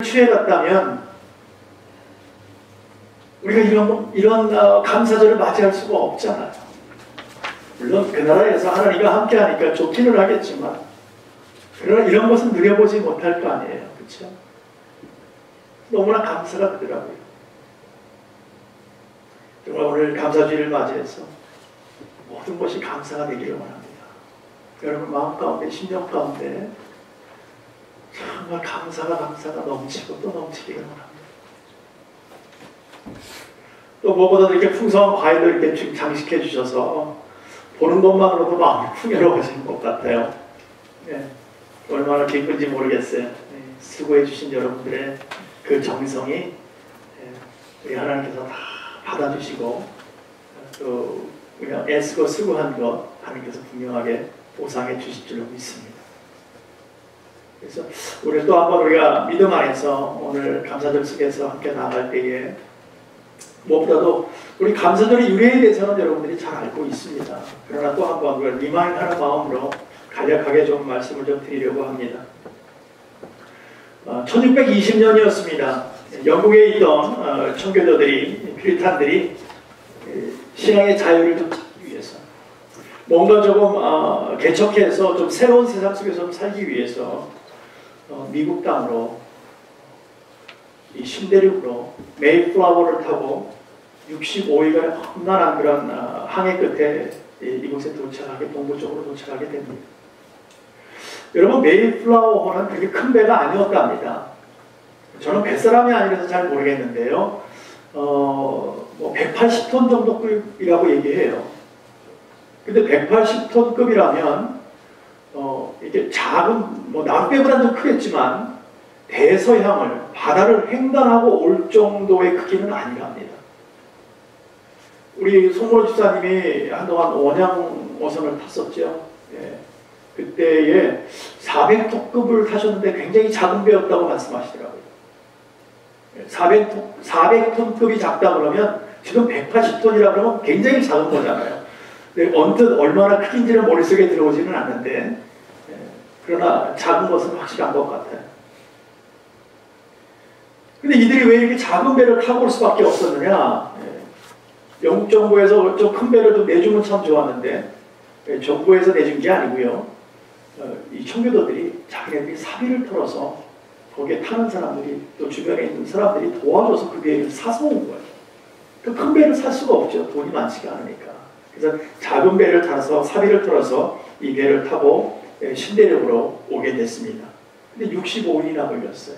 취해갔다면 우리가 이런 감사절을 맞이할 수가 없잖아요. 물론 그 나라에서 하나님과 함께하니까 좋기는 하겠지만 그러나 이런 것은 누려보지 못할 거 아니에요. 그렇죠? 너무나 감사가 되더라고요. 정말 오늘 감사주의를 맞이해서 모든 것이 감사가 되기를 원합니다. 여러분 마음 가운데, 심령 가운데 정말 감사가 넘치고 또 넘치기를 원합니다. 또 무엇보다도 이렇게 풍성한 과일을 이렇게 장식해 주셔서 보는 것만으로도 마음이 풍요로워지는 것 같아요. 네. 얼마나 기쁜지 모르겠어요. 네. 수고해 주신 여러분들의 그 정성이 우리 하나님께서 다 받아주시고 또 우리가 애쓰고 수고한 것 하나님께서 분명하게 보상해 주실 줄로 믿습니다. 그래서 우리 또 한번 우리가 믿음 안에서 오늘 감사절 속에서 함께 나아갈 때에 무엇보다도 우리 감사절의 유래에 대해서는 여러분들이 잘 알고 있습니다. 그러나 또 한번 그걸 리마인드하는 마음으로 간략하게 좀 말씀을 좀 드리려고 합니다. 1620년이었습니다. 영국에 있던 청교도들이, 퓨리탄들이 신앙의 자유를 좀 찾기 위해서 뭔가 조금 개척해서 좀 새로운 세상 속에서 좀 살기 위해서 미국 땅으로 이 신대륙으로 메이플라워를 타고 65일간의 험난한 그런 항해 끝에 이곳에 도착하게, 동부 쪽으로 도착하게 됩니다. 여러분, 메이플라워호는 그렇게 큰 배가 아니었답니다. 저는 뱃사람이 아니라서 잘 모르겠는데요. 뭐 180톤 정도 급이라고 얘기해요. 근데 180톤급이라면 이게 작은, 뭐 남배보다는 좀 크겠지만 대서양을, 바다를 횡단하고 올 정도의 크기는 아니랍니다. 우리 송모 집사님이 한동안 원양어선을 tas었죠. 예. 그때에 400톤급을 타셨는데 굉장히 작은 배였다고 말씀하시더라고요. 400톤급이 작다 그러면 지금 180톤이라 그러면 굉장히 작은 거잖아요. 언뜻 얼마나 크긴지는 머릿속에 들어오지는 않는데 그러나 작은 것은 확실한 것 같아요. 근데 이들이 왜 이렇게 작은 배를 타고 올 수밖에 없었느냐? 영국 정부에서 좀 큰 배를 좀 내주면 참 좋았는데 정부에서 내준 게 아니고요. 이 청교도들이 자기네들이 사비를 털어서 거기에 타는 사람들이 또 주변에 있는 사람들이 도와줘서 그 배를 사서 온 거예요. 그 큰 배를 살 수가 없죠. 돈이 많지가 않으니까. 그래서 작은 배를 타서 사비를 털어서 이 배를 타고 신대륙으로 오게 됐습니다. 근데 65일이나 걸렸어요.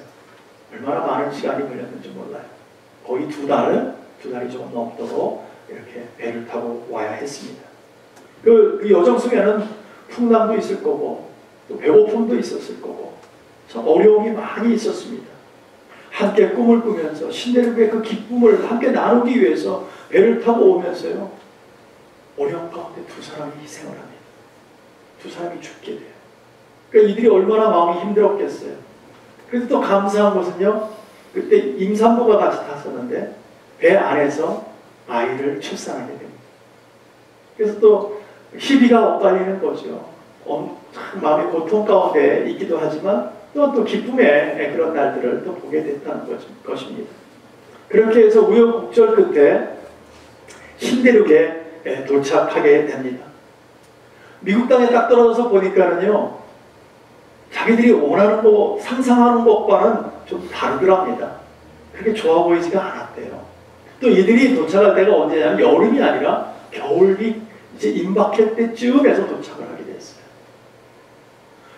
얼마나 많은 시간이 걸렸는지 몰라요. 거의 두 달이 조금 넘도록 이렇게 배를 타고 와야 했습니다. 그 여정 속에는 풍랑도 있을 거고 또 배고픔도 있었을 거고 참 어려움이 많이 있었습니다. 함께 꿈을 꾸면서 신대륙의 그 기쁨을 함께 나누기 위해서 배를 타고 오면서요, 어려움 가운데 두 사람이 희생을 합니다. 두 사람이 죽게 돼요. 그러니까 이들이 얼마나 마음이 힘들었겠어요. 그래서 또 감사한 것은요, 그때 임산부가 같이 탔었는데 배 안에서 아이를 출산하게 됩니다. 그래서 또 희비가 엇갈리는 거죠. 참 마음의 고통 가운데 있기도 하지만 또 기쁨의 그런 날들을 또 보게 됐다는 것입니다. 그렇게 해서 우여곡절 끝에 신대륙에 도착하게 됩니다. 미국 땅에 딱 떨어져서 보니까는요, 자기들이 원하는 거, 상상하는 것과는 좀 다르더랍니다. 그렇게 좋아 보이지가 않았대요. 또 이들이 도착할 때가 언제냐면 여름이 아니라 겨울이 이제 임박할 때쯤에서 도착을 하게 됐어요.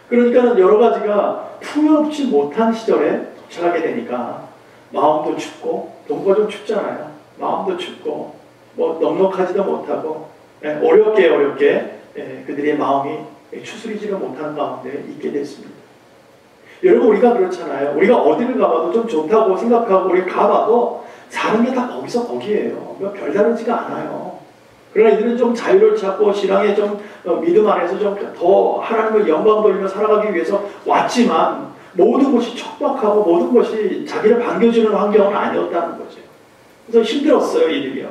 그러니까 여러 가지가 풍요롭지 못한 시절에 도착하게 되니까 마음도 춥고, 동부가 좀 춥잖아요. 마음도 춥고, 뭐 넉넉하지도 못하고, 어렵게 그들의 마음이 추스리지를 못하는 가운데 있게 됐습니다. 여러분, 우리가 그렇잖아요. 우리가 어디를 가봐도 좀 좋다고 생각하고 우리 가봐도 사는 게 다 거기서 거기에요. 별다르지가 않아요. 그러나 이들은 좀 자유를 찾고 신앙의 좀 믿음 안에서 좀 더 하나님을 영광 돌리며 살아가기 위해서 왔지만 모든 것이 척박하고 모든 것이 자기를 반겨주는 환경은 아니었다는 거죠. 그래서 힘들었어요, 이들이요.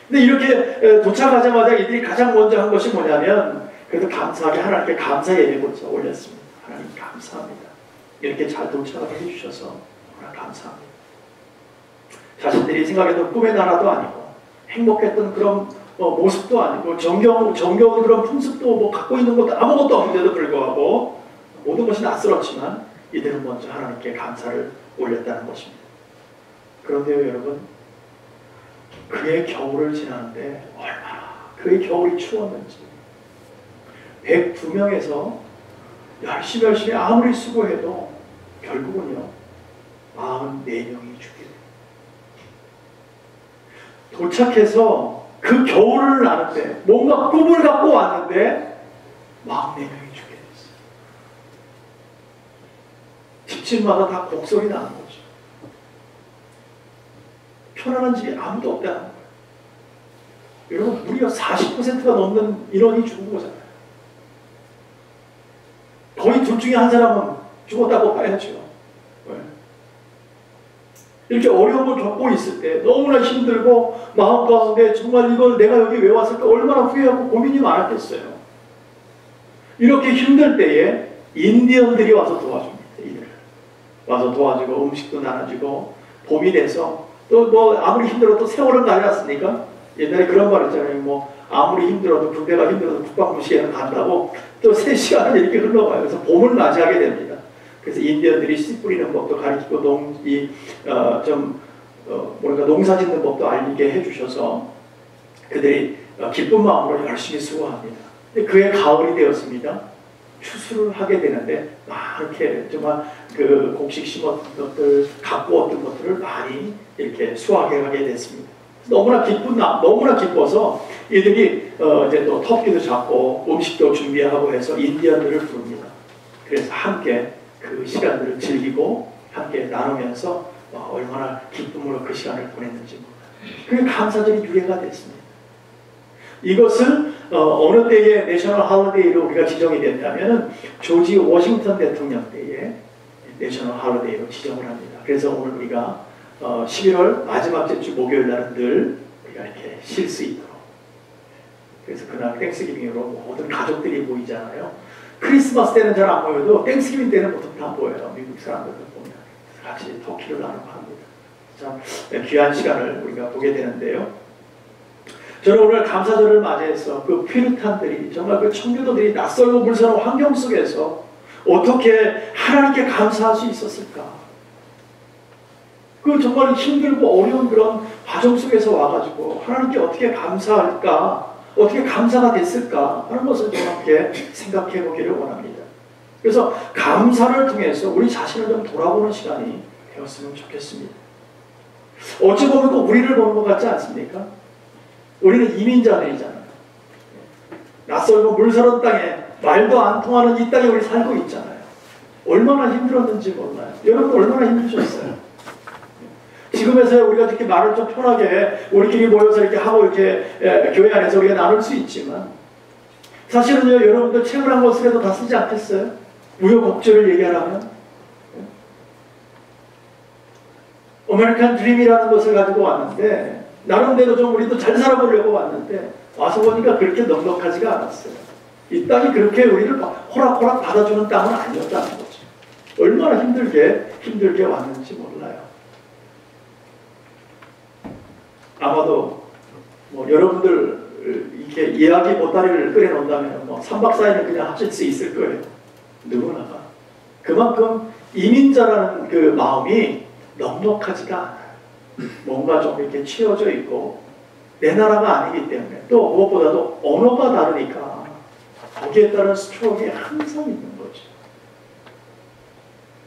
근데 이렇게 도착하자마자 이들이 가장 먼저 한 것이 뭐냐면, 그래도 감사하게 하나님께 감사 예배부터 올렸습니다. 하나님 감사합니다. 이렇게 잘 도착을 해주셔서 너무나 감사합니다. 자신들이 생각했던 꿈의 나라도 아니고 행복했던 그런 모습도 아니고 정겨운 그런 풍습도 뭐 갖고 있는 것도 아무것도 없는데도 불구하고 모든 것이 낯설었지만 이들은 먼저 하나님께 감사를 올렸다는 것입니다. 그런데요 여러분, 그의 겨울을 지나는데 얼마나 그의 겨울이 추웠는지, 102명에서 열심히 아무리 수고해도 결국은요 44명이 죽게 돼요. 도착해서 그 겨울을 나는데 뭔가 꿈을 갖고 왔는데 44명이 죽게 됐어요. 집집마다 다 곡성이 나는 거죠. 편안한 집이 아무도 없다는 거예요. 여러분, 무려 40%가 넘는 인원이 죽은 거잖아요. 거의 둘 중에 한 사람은 죽었다고 봐야죠. 이렇게 어려운 걸 겪고 있을 때 너무나 힘들고 마음 가운데 정말 이걸 내가 여기 왜 왔을까 얼마나 후회하고 고민이 많았겠어요. 이렇게 힘들 때에 인디언들이 와서 도와줍니다. 이들을 와서 도와주고 음식도 나눠주고 봄이 돼서 또 뭐 아무리 힘들어도 세월은 날렸으니까 옛날에 그런 말 있잖아요. 뭐 아무리 힘들어도 군대가 힘들어도 국방부시에는 간다고 또 3시간을 이렇게 흘러가요. 그래서 봄을 맞이하게 됩니다. 그래서 인디언들이 씨 뿌리는 법도 가르치고 농사 짓는 법도 알리게 해주셔서 그들이 기쁜 마음으로 열심히 수고합니다. 근데 그의 가을이 되었습니다. 추수를 하게 되는데 이렇게 정말 그 곡식 심었던 것들, 가꾸었던 것들을 많이 이렇게 수확해 가게 됐습니다. 너무나 기뻐서 이들이 이제 또 터키도 잡고 음식도 준비하고 해서 인디언들을 부릅니다. 그래서 함께 그 시간들을 즐기고 함께 나누면서 얼마나 기쁨으로 그 시간을 보냈는지 몰라요. 그게 감사절이 유래가 됐습니다. 이것을 어느 때에 내셔널 할리데이로 우리가 지정이 됐다면 조지 워싱턴 대통령 때에 내셔널 할리데이로 지정을 합니다. 그래서 오늘 우리가 11월 마지막 주 목요일 날은 늘 우리가 이렇게 쉴 수 있도록, 그래서 그날 땡스기빙으로 모든 가족들이 모이잖아요. 크리스마스 때는 잘 안 모여도 땡스기빙 때는 보통 다 모여요. 미국 사람들도 보면 같이 터키를 나누고 합니다. 참 귀한 시간을 우리가 보게 되는데요. 저는 오늘 감사절을 맞이해서 그 퓨리탄들이 정말 그 청교도들이 낯설고 불편한 환경 속에서 어떻게 하나님께 감사할 수 있었을까? 그 정말 힘들고 어려운 그런 과정 속에서 와가지고 하나님께 어떻게 감사할까? 어떻게 감사가 됐을까 하는 것을 좀 함께 생각해 보기를 원합니다. 그래서 감사를 통해서 우리 자신을 좀 돌아보는 시간이 되었으면 좋겠습니다. 어찌 보면 꼭 우리를 보는 것 같지 않습니까? 우리는 이민자들이잖아요. 낯설고 물서른 땅에 말도 안 통하는 이 땅에 우리 살고 있잖아요. 얼마나 힘들었는지 몰라요. 여러분 얼마나 힘드셨어요? 지금에서야 우리가 이렇게 말을 좀 편하게 우리끼리 모여서 이렇게 하고 이렇게 교회 안에서 우리가 나눌 수 있지만 사실은요 여러분들 책을 한 권씩이라도 다 쓰지 않겠어요? 우여곡절을 얘기하라면 아메리칸 드림이라는 것을 가지고 왔는데 나름대로 좀 우리도 잘 살아보려고 왔는데 와서 보니까 그렇게 넉넉하지가 않았어요. 이 땅이 그렇게 우리를 호락호락 받아주는 땅은 아니었다는 거죠. 얼마나 힘들게 왔는지 몰라요. 아마도 뭐 여러분들 이렇게 이야기 보따리를 끓여놓는다면 뭐 3박 4일은 그냥 하실 수 있을 거예요. 누구나가. 그만큼 이민자라는 그 마음이 넉넉하지가 않아요. 뭔가 좀 이렇게 치워져 있고 내 나라가 아니기 때문에 또 무엇보다도 언어가 다르니까 거기에 따른 스트로크가 항상 있는 거죠.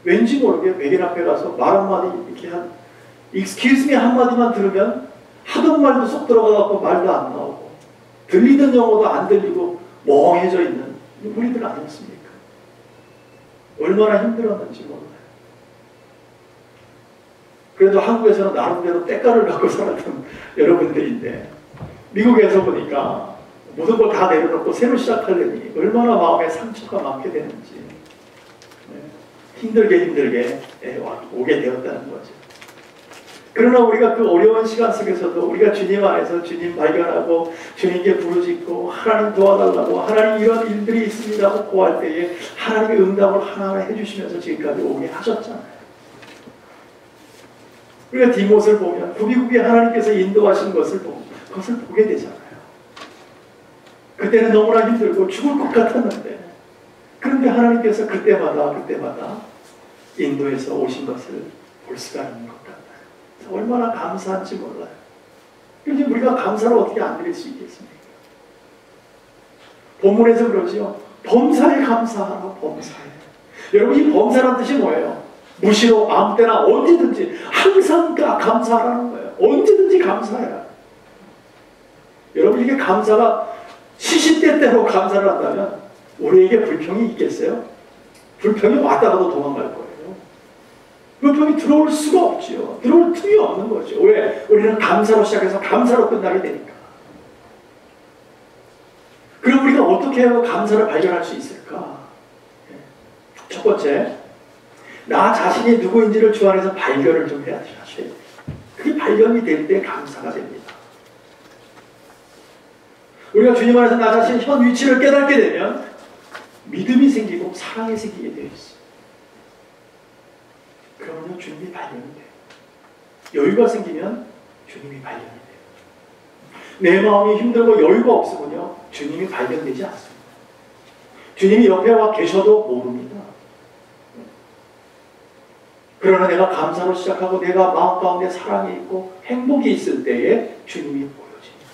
왠지 모르게 백인 앞에 가서 말 한마디 이렇게 excuse me 한마디만 들으면 하던 말도 쏙 들어가갖고 말도 안 나오고 들리던 영어도 안 들리고 멍해져 있는 우리들 아니었습니까? 얼마나 힘들었는지 몰라요. 그래도 한국에서는 나름대로 때깔을 갖고 살았던 여러분들인데 미국에서 보니까 모든 걸 다 내려놓고 새로 시작하려니 얼마나 마음에 상처가 많게 되는지 힘들게 오게 되었다는 거죠. 그러나 우리가 그 어려운 시간 속에서도 우리가 주님 안에서 주님 발견하고 주님께 부르짖고 하나님 도와달라고 하나님 이런 일들이 있습니다 하고 고할 때에 하나님의 응답을 하나하나 해주시면서 지금까지 오게 하셨잖아요. 우리가 디못을 보면 굽이굽이 하나님께서 인도하신 것을 그것을 보게 되잖아요. 그때는 너무나 힘들고 죽을 것 같았는데 그런데 하나님께서 그때마다 인도해서 오신 것을 볼 수가 있는 것 같아요. 얼마나 감사한지 몰라요. 그런데 우리가 감사를 어떻게 안 드릴 수 있겠습니까? 본문에서 그러죠. 범사에 감사하라, 범사에. 여러분, 이 범사란 뜻이 뭐예요? 무시로 아무 때나 언제든지 항상 감사하라는 거예요. 언제든지 감사해라. 여러분, 이게 감사가 시시때때로 감사를 한다면 우리에게 불평이 있겠어요? 불평이 왔다가도 도망갈 거예요. 불평이 들어올 수가 없지요. 들어올 틈이 없는 거죠. 왜? 우리는 감사로 시작해서 감사로 끝나게 되니까. 그럼 우리가 어떻게 해야 감사를 발견할 수 있을까? 첫 번째, 나 자신이 누구인지를 주 안에서 발견을 좀 해야 돼요. 그게 발견이 될 때 감사가 됩니다. 우리가 주님 안에서 나 자신의 현 위치를 깨닫게 되면 믿음이 생기고 사랑이 생기게 되어 있어요. 그러면 주님이 발견이 돼요. 여유가 생기면 주님이 발견이 돼요. 내 마음이 힘들고 여유가 없으면요 주님이 발견되지 않습니다. 주님이 옆에 와 계셔도 모릅니다. 그러나 내가 감사로 시작하고 내가 마음 가운데 사랑이 있고 행복이 있을 때에 주님이 보여집니다.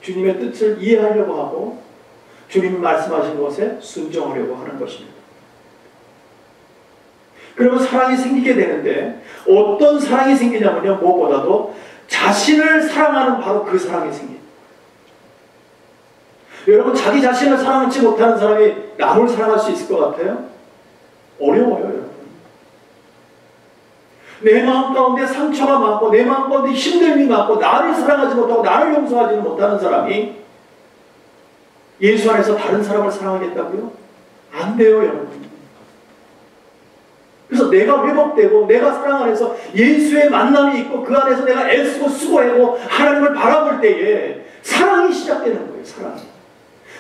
주님의 뜻을 이해하려고 하고 주님이 말씀하신 것에 순종하려고 하는 것입니다. 그러면 사랑이 생기게 되는데 어떤 사랑이 생기냐면요, 무엇보다도 자신을 사랑하는 바로 그 사랑이 생깁니다. 여러분, 자기 자신을 사랑하지 못하는 사람이 남을 사랑할 수 있을 것 같아요? 어려워요, 여러분. 내 마음 가운데 상처가 많고 내 마음 가운데 힘듦이 많고 나를 사랑하지 못하고 나를 용서하지 못하는 사람이 예수 안에서 다른 사람을 사랑하겠다고요? 안 돼요, 여러분. 그래서 내가 회복되고 내가 사랑 안에서 예수의 만남이 있고 그 안에서 내가 애쓰고 수고하고 하나님을 바라볼 때에 사랑이 시작되는 거예요. 사랑이.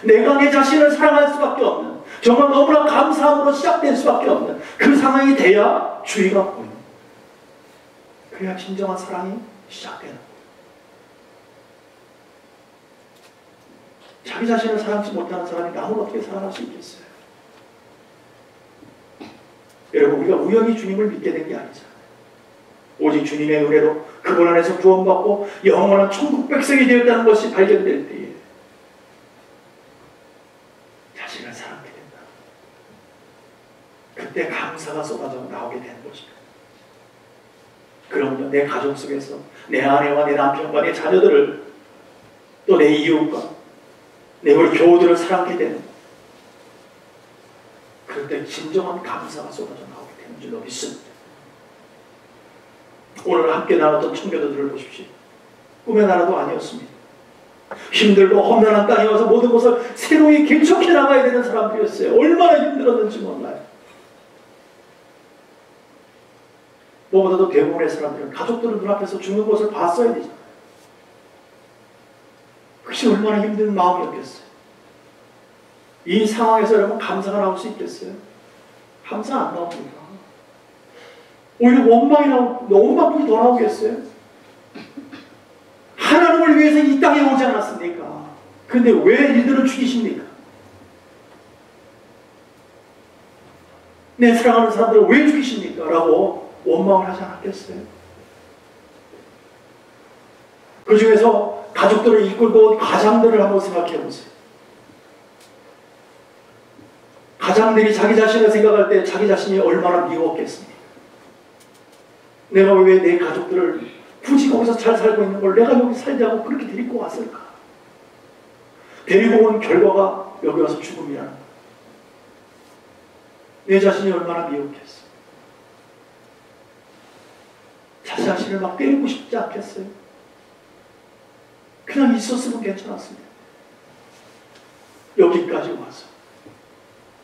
내가 내 자신을 사랑할 수밖에 없는, 정말 너무나 감사함으로 시작될 수밖에 없는 그 상황이 돼야 주의가 보입니다. 그래야 진정한 사랑이 시작되는 거예요. 자기 자신을 사랑하지 못하는 사람이 남을 어떻게 사랑할 수 있겠어요? 여러분, 우리가 우연히 주님을 믿게 된 게 아니잖아요. 오직 주님의 은혜로 그분 안에서 구원받고 영원한 천국 백성이 되었다는 것이 발견될 때에 자신을 사랑하게 된다. 그때 감사가 쏟아져 나오게 되는 것입니다. 그러면 내 가족 속에서 내 아내와 내 남편과 내 자녀들을 또 내 이웃과 내 우리 교우들을 사랑하게 되는, 그때 진정한 감사가 쏟아져 나오게 되는 줄로 믿습니다. 오늘 함께 나눴던 청교도들을 보십시오. 꿈의 나라도 아니었습니다. 힘들고 험난한 땅에 와서 모든 것을 새로이 개척해 나가야 되는 사람들이었어요. 얼마나 힘들었는지 몰라요. 무엇보다도 대부분의 사람들은 가족들은 눈앞에서 죽는 것을 봤어야 되잖아요. 그것이 얼마나 힘든 마음이었겠어요. 이 상황에서 여러분 감사가 나올 수 있겠어요? 감사 안 나옵니다. 오히려 원망뿐이 더 나오겠어요? 하나님을 위해서 이 땅에 오지 않았습니까? 그런데 왜 이들을 죽이십니까? 내 사랑하는 사람들을 왜 죽이십니까? 라고 원망을 하지 않았겠어요? 그 중에서 가족들을 이끌고 가장들을 한번 생각해 보세요. 가장들이 자기 자신을 생각할 때 자기 자신이 얼마나 미웠겠습니까? 내가 왜 내 가족들을 굳이 거기서 잘 살고 있는 걸 내가 여기 살자고 그렇게 데리고 왔을까? 데리고 온 결과가 여기 와서 죽음이라는 거야. 내 자신이 얼마나 미웠겠어. 자기 자신을 막 때리고 싶지 않겠어요? 그냥 있었으면 괜찮았습니다. 여기까지 와서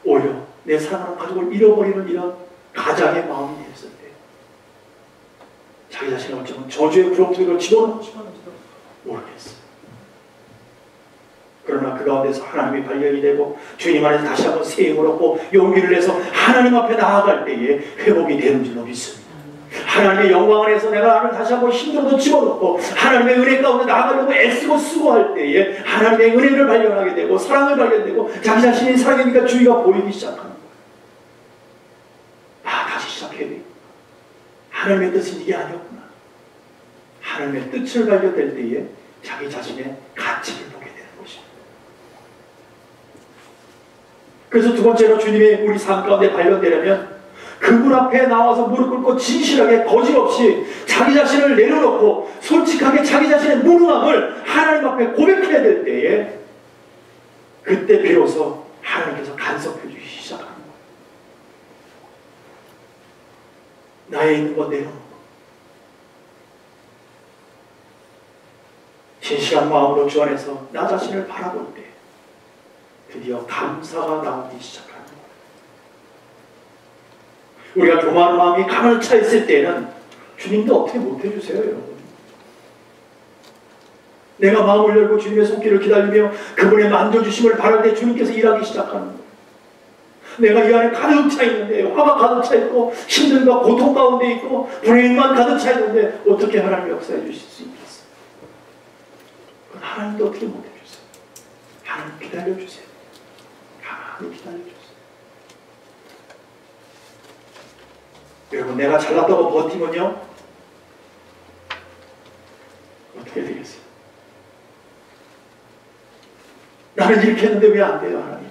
오히려 내 사랑하는 가족을 잃어버리는 이런 가장의 마음이 됐을 때 자기 자신을 어쩌면 저주의 구렁텅이로 집어넣지 않은지도 모르겠어요. 그러나 그 가운데서 하나님이 발견이 되고 주님 안에서 다시 한번 새 힘을 얻고 용기를 내서 하나님 앞에 나아갈 때에 회복이 되는 줄로 믿습니다. 하나님의 영광 안에서 내가 나를 다시 한번 힘들어도 집어넣고 하나님의 은혜 가운데 나아가려고 애쓰고 수고할 때에 하나님의 은혜를 발견하게 되고 사랑을 발견되고 자기 자신이 살아계니까 주의가 보이기 시작하는 거예요. 다시 시작해야 돼요. 하나님의 뜻은 이게 아니었구나. 하나님의 뜻을 발견될 때에 자기 자신의 가치를 보게 되는 것입니다. 그래서 두 번째로 주님의 우리 삶 가운데 발견되려면 그분 앞에 나와서 무릎 꿇고 진실하게 거짓없이 자기 자신을 내려놓고 솔직하게 자기 자신의 무능함을 하나님 앞에 고백해야 될 때에 그때 비로소 하나님께서 간섭해 주기 시작하는 거예요. 나에 있는 것 내려놓고 진실한 마음으로 주 안에서 나 자신을 바라볼 때 드디어 감사가 나오기 시작합니다. 우리가 교만한 마음이 가만히 차 있을 때는 주님도 어떻게 못 해주세요, 여러분. 내가 마음을 열고 주님의 손길을 기다리며 그분의 만져주심을 바랄 때 주님께서 일하기 시작하는 거예요. 내가 이 안에 가득 차 있는데, 화가 가득 차 있고 힘듦과 고통 가운데 있고 불행만 가득 차 있는데 어떻게 하나님 역사해 주실 수 있겠어요? 그건 하나님도 어떻게 못 해주세요. 하나님 기다려주세요. 가만히 기다려주세요. 여러분, 내가 잘났다고 버티면요 어떻게 되겠어요? 나는 이렇게 했는데 왜 안 돼요, 하나님?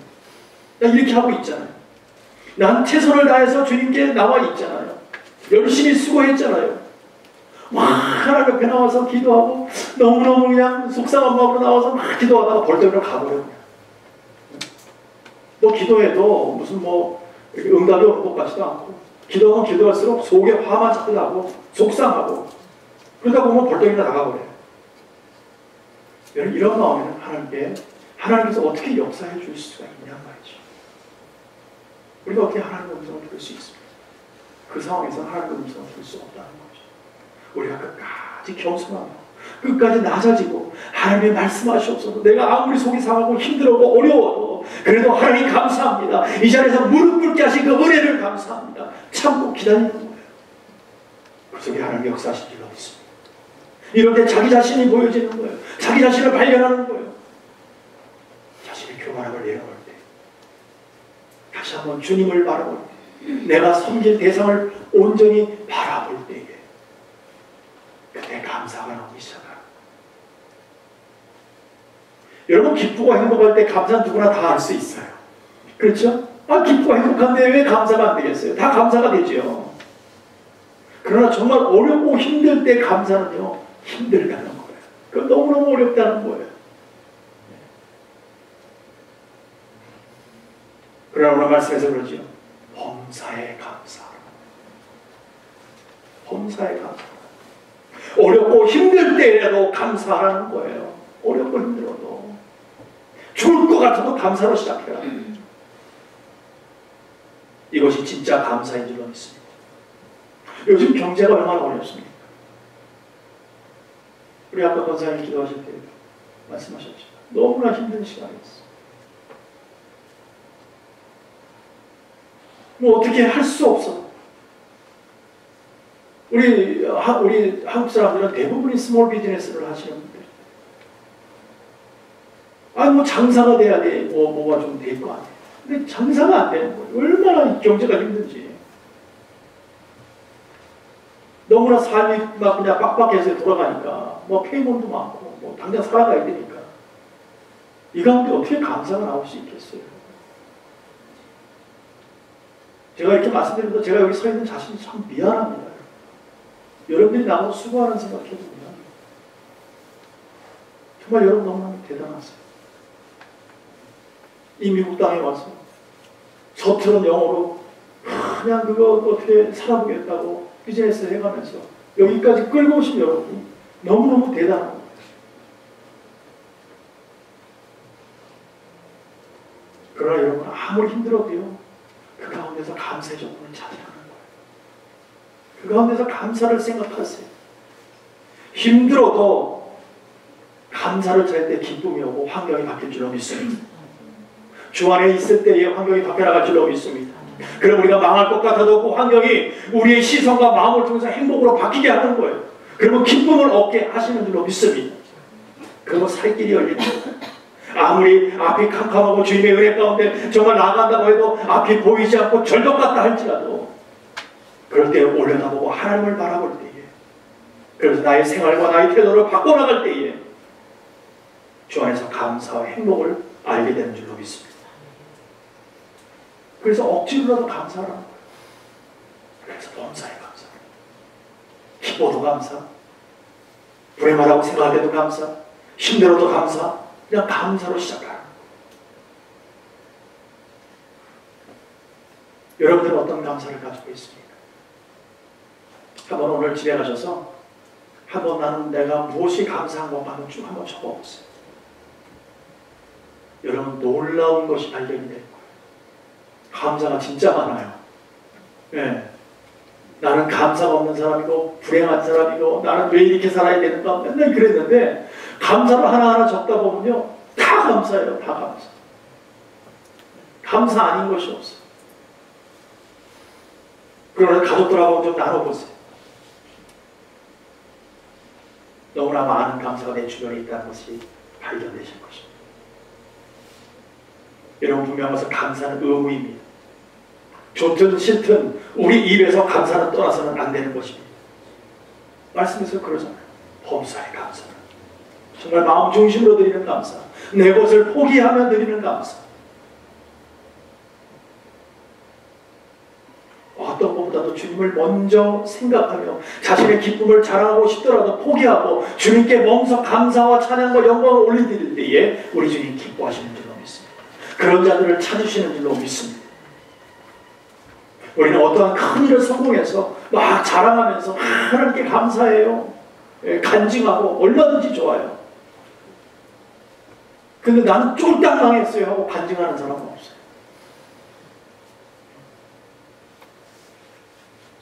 나 이렇게 하고 있잖아요. 난 최선을 다해서 주님께 나와 있잖아요. 열심히 수고했잖아요. 막 하나님 옆에 나와서 기도하고 너무너무 그냥 속상한 마음으로 나와서 막 기도하다가 벌떡이로 가버려요. 뭐 기도해도 무슨 뭐 응답이 오는 것 같지도 않고 기도하면 기도할수록 속에 화만 자꾸 나고 속상하고 그러다 보면 벌떡이나 나가버려요. 이런 마음에는 하나님께서 어떻게 역사해 줄 수가 있냔 말이죠. 우리가 어떻게 하나님의 음성을 들을 수 있습니까? 그 상황에서 하나님의 음성을 들을 수 없다는 거죠. 우리가 끝까지 겸손하고 끝까지 낮아지고 하나님의 말씀하시옵소서. 내가 아무리 속이 상하고 힘들고 어려워도 그래도 하나님 감사합니다. 이 자리에서 무릎 꿇게 하신 그 은혜를 감사합니다. 참고 기다리는 거예요. 그 속에 하나님의 역사하신 줄 믿습니다. 이럴 때 자기 자신이 보여지는 거예요. 자기 자신을 발견하는 거예요. 자신의 교만함을 내려놓을 때 다시 한번 주님을 바라볼 때 내가 섬길 대상을 온전히 바라볼 때에 그때 감사가 나오기 시작합니다. 여러분, 기쁘고 행복할 때 감사 누구나 다 할 수 있어요. 그렇죠? 기쁘고 행복한데 왜 감사가 안 되겠어요? 다 감사가 되죠. 그러나 정말 어렵고 힘들 때 감사는요, 힘들다는 거예요. 그건 너무너무 어렵다는 거예요. 그러나 오늘 말씀에서 그러죠. 범사에 감사. 범사에 감사. 어렵고 힘들 때라도 감사하라는 거예요. 어렵고 힘들어도. 죽을 것 같아도 감사로 시작해라. 이것이 진짜 감사인 줄로 믿습니다. 요즘 경제가 얼마나 어렵습니까? 우리 아까 권사님 기도하실 때 말씀하셨죠. 너무나 힘든 시간이었어. 뭐 어떻게 할 수 없어. 우리 한국 사람들은 대부분이 스몰 비즈니스를 하시는 분들. 뭐 장사가 돼야 돼. 뭐가 좀 될 거 아니에요. 근데 장사가 안 되는 거예요. 얼마나 경제가 힘든지. 너무나 삶이 막 그냥 빡빡해서 돌아가니까 뭐 페이먼도 많고 뭐 당장 살아가야 되니까 이 가운데 어떻게 감사가 나올 수 있겠어요? 제가 이렇게 말씀드리면서 제가 여기 서 있는 자신이 참 미안합니다. 여러분들이 나보고 수고하는 생각해보면 정말 여러분 너무나 대단하세요. 이 미국 땅에 와서 서투른 영어로 그냥 그거 어떻게 살아보겠다고 비즈니스 해가면서 여기까지 끌고 오신 여러분이 너무너무 대단한 거예요. 그러나 여러분 아무리 힘들어도요 그 가운데서 감사의 조건을 찾아가는 거예요. 그 가운데서 감사를 생각하세요. 힘들어도 감사를 드릴 때 기쁨이 오고 환경이 바뀔 줄로 믿습니다. 주 안에 있을 때에 환경이 바뀌어나갈 줄로 믿습니다. 그럼 우리가 망할 것 같아도 그 환경이 우리의 시선과 마음을 통해서 행복으로 바뀌게 하는 거예요. 그리고 기쁨을 얻게 하시는 줄로 믿습니다. 그러면 살 길이 열립니다. 아무리 앞이 캄캄하고 주님의 은혜 가운데 정말 나아간다고 해도 앞이 보이지 않고 절벽 같다 할지라도 그럴 때 올려다보고 하나님을 바라볼 때에, 그래서 나의 생활과 나의 태도를 바꿔나갈 때에 주 안에서 감사와 행복을 알게 되는 줄로 믿습니다. 그래서 억지로라도 감사를 하는 거예요. 그래서 범사에 감사, 기뻐도 감사, 불행하다고 생각할 때도 감사, 힘들어도 감사, 그냥 감사로 시작하는 거예요. 여러분들은 어떤 감사를 가지고 있습니까? 한번 오늘 집에 가셔서 한번 나는 내가 무엇이 감사한 건가 쭉 한번 적어보세요. 여러분 놀라운 것이 발견이 될 거예요. 감사가 진짜 많아요. 네. 나는 감사가 없는 사람이고 불행한 사람이고 나는 왜 이렇게 살아야 되는가 맨날 그랬는데 감사를 하나하나 적다 보면요 다 감사해요. 다 감사. 감사 아닌 것이 없어요. 그러나 가족들하고 좀 나눠보세요. 너무나 많은 감사가 내 주변에 있다는 것이 발견되실 것입니다. 여러분 분명한 것은 감사는 의무입니다. 좋든 싫든 우리 입에서 감사는 떠나서는 안 되는 것입니다. 말씀에서 그러잖아요. 범사의 감사. 정말 마음 중심으로 드리는 감사. 내 것을 포기하며 드리는 감사. 어떤 것보다도 주님을 먼저 생각하며 자신의 기쁨을 자랑하고 싶더라도 포기하고 주님께 멍석 감사와 찬양과 영광을 올려드릴 때에 우리 주님 기뻐하시는 줄로 믿습니다. 그런 자들을 찾으시는 줄로 믿습니다. 우리는 어떠한 큰 일을 성공해서 막 자랑하면서 하나님께 감사해요. 간증하고 얼마든지 좋아요. 근데 나는 쫄딱 망했어요 하고 간증하는 사람은 없어요.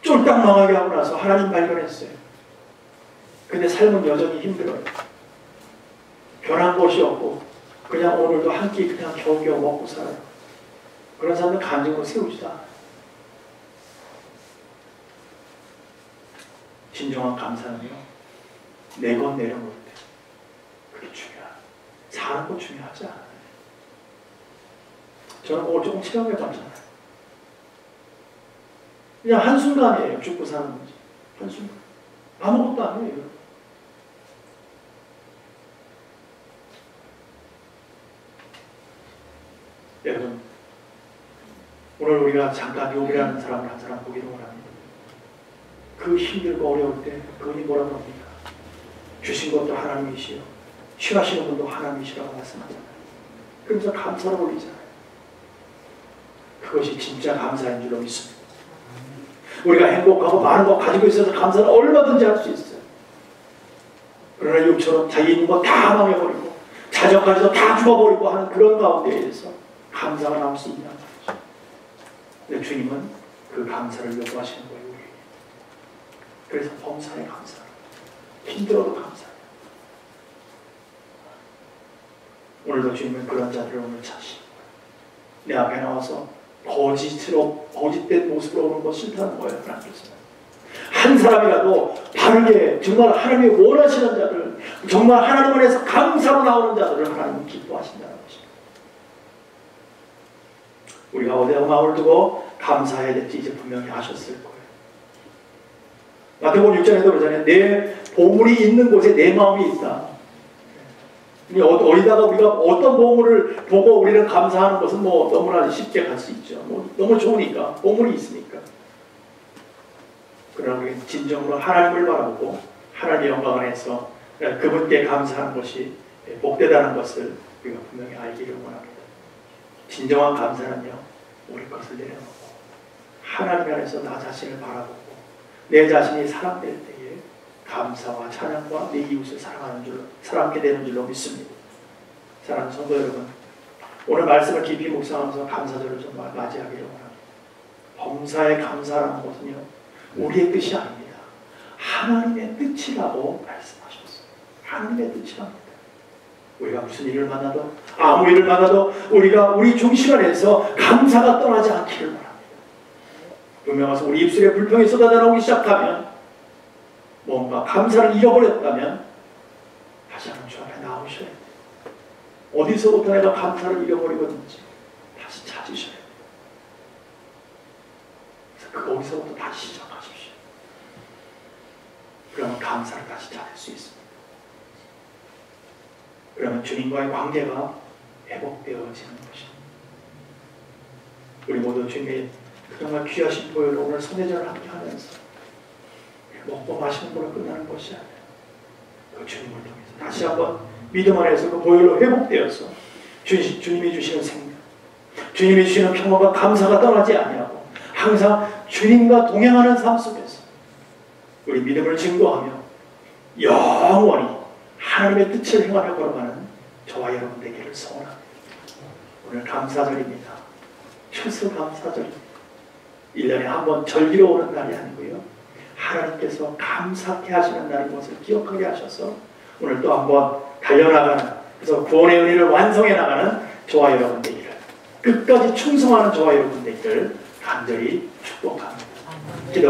쫄딱 망하게 하고 나서 하나님 발견했어요. 근데 삶은 여전히 힘들어요. 변한 것이 없고 그냥 오늘도 한 끼 그냥 겨우겨우 먹고 살아요. 그런 사람은 간증으로 세우지도 않아요. 진정한 감사는요, 내 것 내려놓을 때 그게 중요해요. 사는 거 중요하지 않아요. 저는 그걸 조금 체험해 봤잖아요. 그냥 한순간이에요. 죽고 사는 거지. 한순간. 아무것도 아니에요. 여러분, 오늘 우리가 잠깐 욥이라는 사람을 한 사람 보기로 합니다. 그 힘들고 어려울 때 그분이 뭐라고 합니까? 주신 것도 하나님이시요 취하시는 분도 하나님이시라고 말씀하잖아요. 그러면서 감사를 올리잖아요. 그것이 진짜 감사인 줄로 믿습니다. 우리가 행복하고 많은 거 가지고 있어서 감사는 얼마든지 할 수 있어요. 그러나 욥처럼 자기 있는 거 다 망해버리고 자녀까지도 다 죽어버리고 하는 그런 가운데에서 감사가 나올 수 있냐 말이죠. 근데 주님은 그 감사를 요구하시는 거예요. 그래서 범사에 감사해요. 힘들어도 감사해요. 오늘도 주님은 그런 자들을 오늘 찾으시는 거예요. 내 앞에 나와서 거짓된 모습으로 오는 거 싫다는 거예요. 하나님께서. 한 사람이라도 바르게 정말 하나님이 원하시는 자들, 정말 하나님 안에서 감사로 나오는 자들을 하나님은 기뻐하신다는 것입니다. 우리가 어디에 마음을 두고 감사해야 될지 이제 분명히 아셨을 거예요. 마태복음 6장에도 그러잖아요. 내 보물이 있는 곳에 내 마음이 있다. 어디다가 우리가 어떤 보물을 보고 우리는 감사하는 것은 뭐 너무나 쉽게 갈 수 있죠. 뭐 너무 좋으니까, 보물이 있으니까. 그러나 우리는 진정으로 하나님을 바라보고 하나님의 영광 안에서 그분께 감사하는 것이 복되다는 것을 우리가 분명히 알기를 원합니다. 진정한 감사는요, 우리 것을 내려놓고 하나님 안에서 나 자신을 바라보고 내 자신이 사랑될 때에 감사와 찬양과 내 이웃을 사랑하는 줄로, 사랑하게 되는 줄로 믿습니다. 사랑하는 성도 여러분, 오늘 말씀을 깊이 묵상하면서 감사절을 좀 맞이하기를 원합니다. 범사에 감사라는 것은요, 우리의 뜻이 아닙니다. 하나님의 뜻이라고 말씀하십니다. 하나님의 뜻이랍니다. 우리가 무슨 일을 만나도 아무 일을 만나도 우리가 우리 중심 안에서 감사가 떠나지 않기를 바랍니다. 분명해서 우리 입술에 불평이 쏟아져 나오기 시작하면 뭔가 감사를 잃어버렸다면 다시 한번 주 앞에 나오셔야 돼요. 어디서부터 내가 감사를 잃어버리고 있는지 다시 찾으셔야 돼요. 그래서 거기서부터 다시 시작하십시오. 그러면 감사를 다시 찾을 수 있습니다. 그러면 주님과의 관계가 회복되어지는 것입니다. 우리 모두 주님의 정말 귀하신 보혈을 오늘 성례절을 함께 하면서 먹고 마시는 걸로 끝나는 것이 아니라 그 주님을 통해서 다시 한번 믿음 안에서 그 보혈로 회복되어서 주님이 주시는 생명, 주님이 주시는 평화가 감사가 떠나지 아니하고 항상 주님과 동행하는 삶 속에서 우리 믿음을 증거하며 영원히 하나님의 뜻을 행하며 걸어가는 저와 여러분 되기를 소원합니다. 오늘 감사절입니다. 추수감사절입니다. 1년에 한 번 절기로 오는 날이 아니고요. 하나님께서 감사케 하시는 날인 것을 기억하게 하셔서 오늘 또 한 번 달려나가는, 그래서 구원의 은혜를 완성해 나가는 저와 여러분 되기를, 끝까지 충성하는 저와 여러분 되기를 간절히 축복합니다. 기도